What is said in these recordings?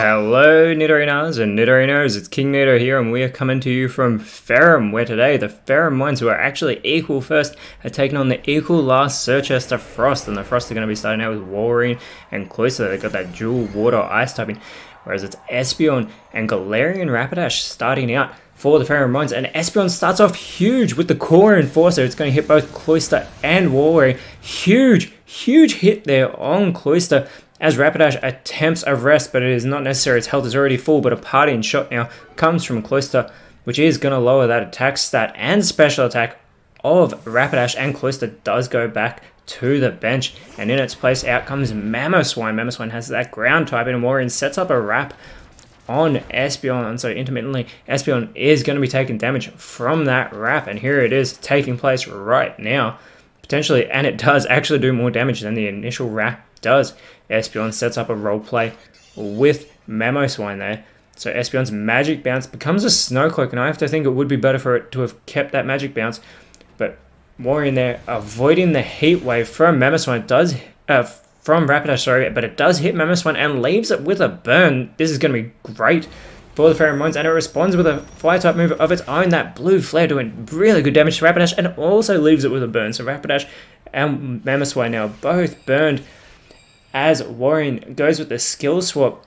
Hello Nidorinas and Nidorinos, it's KingNido here and we are coming to you from Ferrum, where today the Ferrum Mines, who are actually equal first, are taking on the equal last Searchester Frost, and the Frost are going to be starting out with Wolverine and Cloyster. They've got that dual water ice typing, whereas it's Espeon and Galarian Rapidash starting out for the Ferrum Mines, and Espeon starts off huge with the Core Enforcer. It's going to hit both Cloyster and Wolverine. Huge hit there on Cloyster, as Rapidash attempts a rest, but it is not necessary. Its health is already full, but a parting shot now comes from Cloyster, which is going to lower that attack stat and special attack of Rapidash, and Cloyster does go back to the bench, and in its place out comes Mamoswine. Mamoswine has that ground type, and Wolverine sets up a wrap on Espeon, and so intermittently Espeon is going to be taking damage from that wrap, and here it is taking place right now, potentially, and it does actually do more damage than the initial wrap does. Espeon sets up a roleplay with Mamoswine there. So Espeon's Magic Bounce becomes a Snow Cloak, and I have to think it would be better for it to have kept that Magic Bounce. But Wolverine there avoiding the Heat Wave from Mamoswine does, from Rapidash, sorry, but it does hit Mamoswine and leaves it with a burn. This is going to be great for the Ferrum Mines, and it responds with a Fly-type move of its own, that Blue Flare, doing really good damage to Rapidash, and also leaves it with a burn. So Rapidash and Mamoswine now both burned, as Wolverine goes with the skill swap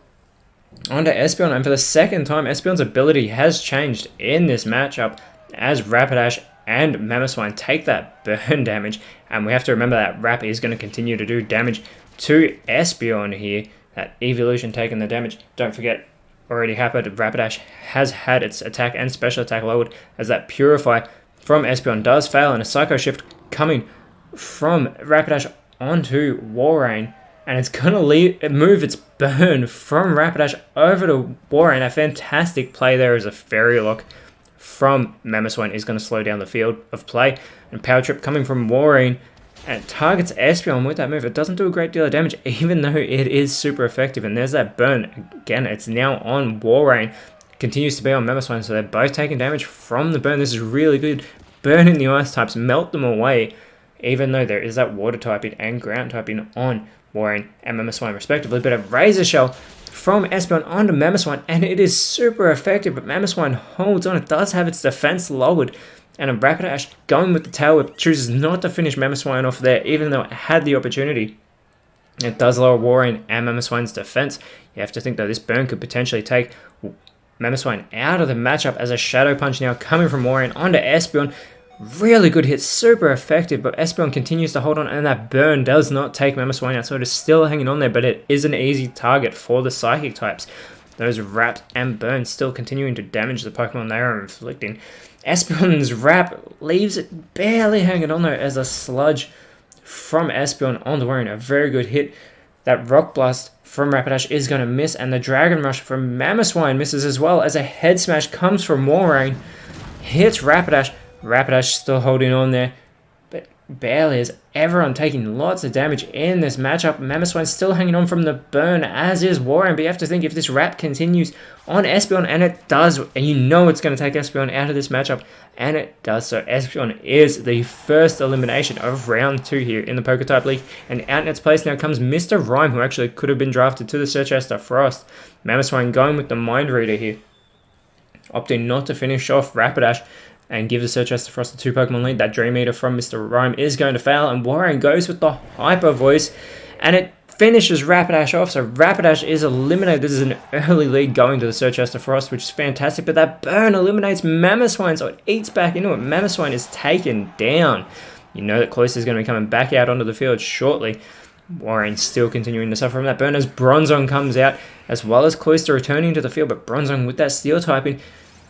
onto Espeon, and for the second time Espeon's ability has changed in this matchup, as Rapidash and Mamoswine take that burn damage, and we have to remember that Rap is going to continue to do damage to Espeon here. That evolution taking the damage, don't forget, already happened. Rapidash has had its attack and special attack lowered, as that Purify from Espeon does fail, and a Psycho Shift coming from Rapidash onto Wolverine, and it's going to move its burn from Rapidash over to Wolverine. A fantastic play there, as a Fairy Lock from Mamoswine is going to slow down the field of play, and Power Trip coming from Wolverine, and it targets Espeon with that move. It doesn't do a great deal of damage, even though it is super effective, and there's that burn. Again, it's now on Wolverine, continues to be on Mamoswine, so they're both taking damage from the burn. This is really good. Burning the ice types, melt them away, even though there is that water typing and ground typing on Wolverine and Mamoswine respectively. But a Razor Shell from Espeon onto Mamoswine, and it is super effective, but Mamoswine holds on. It does have its defense lowered, and a Rapidash going with the Tail Whip chooses not to finish Mamoswine off there, even though it had the opportunity. It does lower Wolverine and Mamoswine's defense. You have to think that this burn could potentially take Mamoswine out of the matchup, as a Shadow Punch now coming from Wolverine onto Espeon. Really good hit, super effective, but Espeon continues to hold on, and that burn does not take Mamoswine out, so it is still hanging on there, but it is an easy target for the Psychic types. Those Wraps and Burns still continuing to damage the Pokemon they are inflicting. Espeon's Wrap leaves it barely hanging on there, as a Sludge from Espeon onto Wolverine. A very good hit. That Rock Blast from Rapidash is going to miss, and the Dragon Rush from Mamoswine misses as well, as a Head Smash comes from Wolverine, hits Rapidash. Rapidash still holding on there, but barely, as everyone taking lots of damage in this matchup. Mamoswine still hanging on from the burn, as is Wolverine, but you have to think, if this Wrap continues on Espeon, and it does, and you know it's going to take Espeon out of this matchup, and it does, so Espeon is the first elimination of round 2 here in the PokeType League, and out in its place now comes Mr. Rhyme, who actually could have been drafted to the Searchester Frost. Mamoswine going with the Mind Reader here, opting not to finish off Rapidash and give the Searchester Frost a 2 Pokemon lead. That Dream Eater from Mr. Rhyme is going to fail, and Wolverine goes with the Hyper Voice, and it finishes Rapidash off, so Rapidash is eliminated. This is an early lead going to the Searchester Frost, which is fantastic, but that burn eliminates Mamoswine, so it eats back into it. Mamoswine is taken down. You know that Cloyster is going to be coming back out onto the field shortly. Wolverine still continuing to suffer from that burn, as Bronzong comes out, as well as Cloyster returning to the field, but Bronzong with that Steel typing.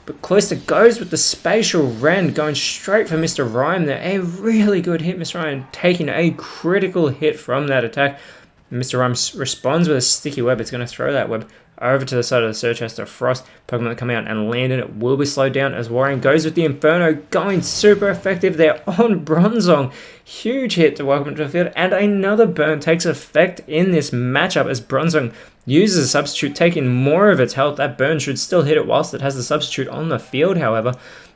But Cloyster goes with the Spatial Rend, going straight for Mr. Rhyme there. A really good hit. Mr. Rhyme taking a critical hit from that attack. Mr. Rhyme responds with a Sticky Web. It's going to throw that web over to the side of the Searchester Frost. Pokemon that come out and land in it will be slowed down, as Wolverine goes with the Inferno, going super effective there on Bronzong. Huge hit to welcome it to the field, and another burn takes effect in this matchup, as Bronzong uses a substitute, taking more of its health. That burn should still hit it whilst it has the substitute on the field, however.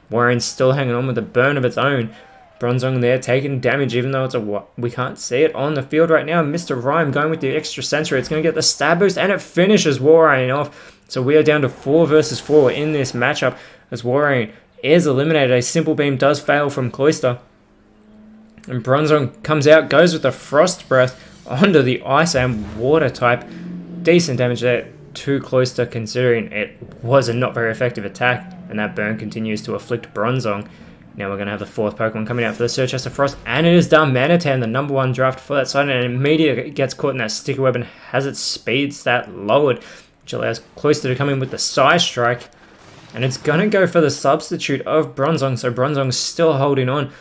Wolverine's still hanging on with a burn of its own, Bronzong there taking damage, even though we can't see it on the field right now. Mr. Rhyme going with the extra sensor. It's going to get the stab boost, and it finishes Warrain off. So we are down to 4 versus 4 in this matchup as Warrain is eliminated. A simple beam does fail from Cloyster. And Bronzong comes out, goes with the Frost Breath onto the Ice and Water type. Decent damage there to Cloyster, considering it was a not very effective attack. And that burn continues to afflict Bronzong. Now we're going to have the 4th Pokemon coming out for the Search of Frost, and it is Darmanitan, the number 1 draft for that side, and immediately gets caught in that sticky web and has its speed stat lowered, which allows Cloyster to come in with the Side Strike, and it's going to go for the substitute of Bronzong, so Bronzong's still holding on,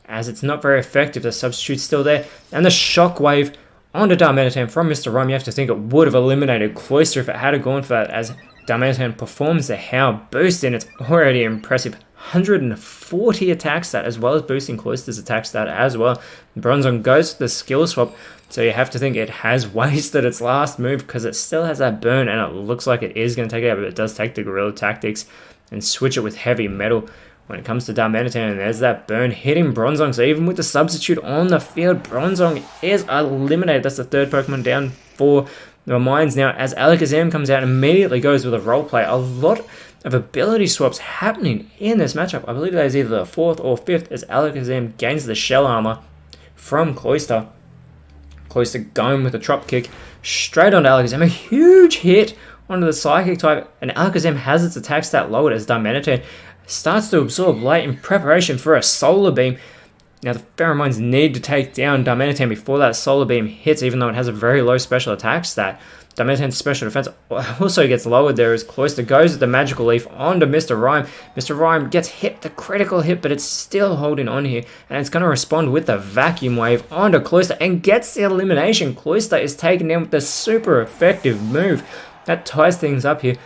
as it's not very effective. The substitute's still there, and the Shockwave onto Darmanitan from Mr. Rhyme. You have to think it would have eliminated Cloyster if it had gone for that, as Darmanitan performs the Howl boost, and it's already impressive. 140 attack stat, as well as boosting Cloyster's attack stat as well. Bronzong goes to the skill swap, so you have to think it has wasted its last move because it still has that burn, and it looks like it is going to take it out, but it does take the Guerrilla Tactics and switch it with Heavy Metal when it comes to Darmanitan, and there's that burn hitting Bronzong. So even with the substitute on the field, Bronzong is eliminated. That's the 3rd Pokemon down for the Mines now, as Alakazam comes out and immediately goes with a roleplay. A lot of ability swaps happening in this matchup. I believe that is either the 4th or 5th, as Alakazam gains the Shell Armor from Cloyster. Cloyster going with a Trop Kick straight onto Alakazam. A huge hit onto the Psychic type, and Alakazam has its attack stat lowered as Darmanitan starts to absorb light in preparation for a Solar Beam. Now the Pheromones need to take down Darmanitan before that Solar Beam hits, even though it has a very low special attack stat. Darmanitan's special defense also gets lowered there as Cloyster goes with the Magical Leaf onto Mr. Rhyme. Mr. Rhyme gets hit, the critical hit, but it's still holding on here, and it's going to respond with the Vacuum Wave onto Cloyster and gets the elimination. Cloyster is taken down with the super effective move. That ties things up here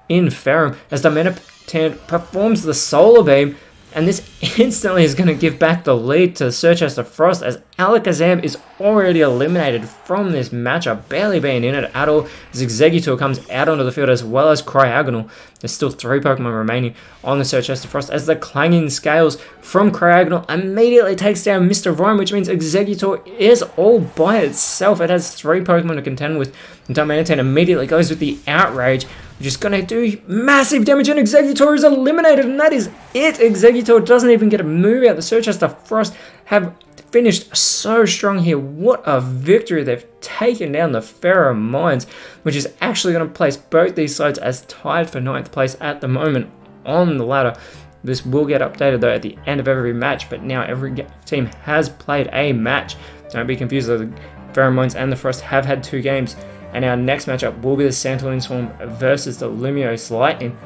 in Ferrum as Darmanitan performs the Solar Beam, and this instantly is going to give back the lead to Search of Frost, as Alakazam is already eliminated from this matchup, barely being in it at all, as Exeggutor comes out onto the field as well as Cryogonal. There's still 3 Pokemon remaining on the Search of Frost, as the Clanging Scales from Cryogonal immediately takes down Mr. Rhyme, which means Exeggutor is all by itself. It has 3 Pokemon to contend with. Darmanitan immediately goes with the Outrage, which is going to do massive damage, and Exeggutor is eliminated, and that is it. Exeggutor doesn't even get a move out. The Search of Frost have finished so strong here. What a victory. They've taken down the Pheromones, which is actually going to place both these sides as tied for 9th place at the moment on the ladder. This will get updated though at the end of every match, but now every team has played a match. Don't be confused though, the Pheromones and the Frost have had 2 games. And our next matchup will be the Santolin Swarm versus the Lumiose Lightning.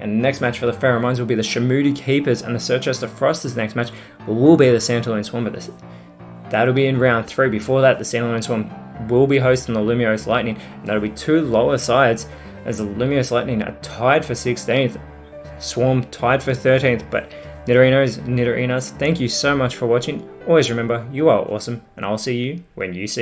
And the next match for the Pheromones will be the Shamudi Keepers, and the Search of Frost's next match will be the Santolin Swarm. But that'll be in round 3. Before that, the Santolin Swarm will be hosting the Lumiose Lightning, and that'll be 2 lower sides, as the Lumiose Lightning are tied for 16th, Swarm tied for 13th. But Nidorinos, thank you so much for watching. Always remember, you are awesome, and I'll see you when you see me.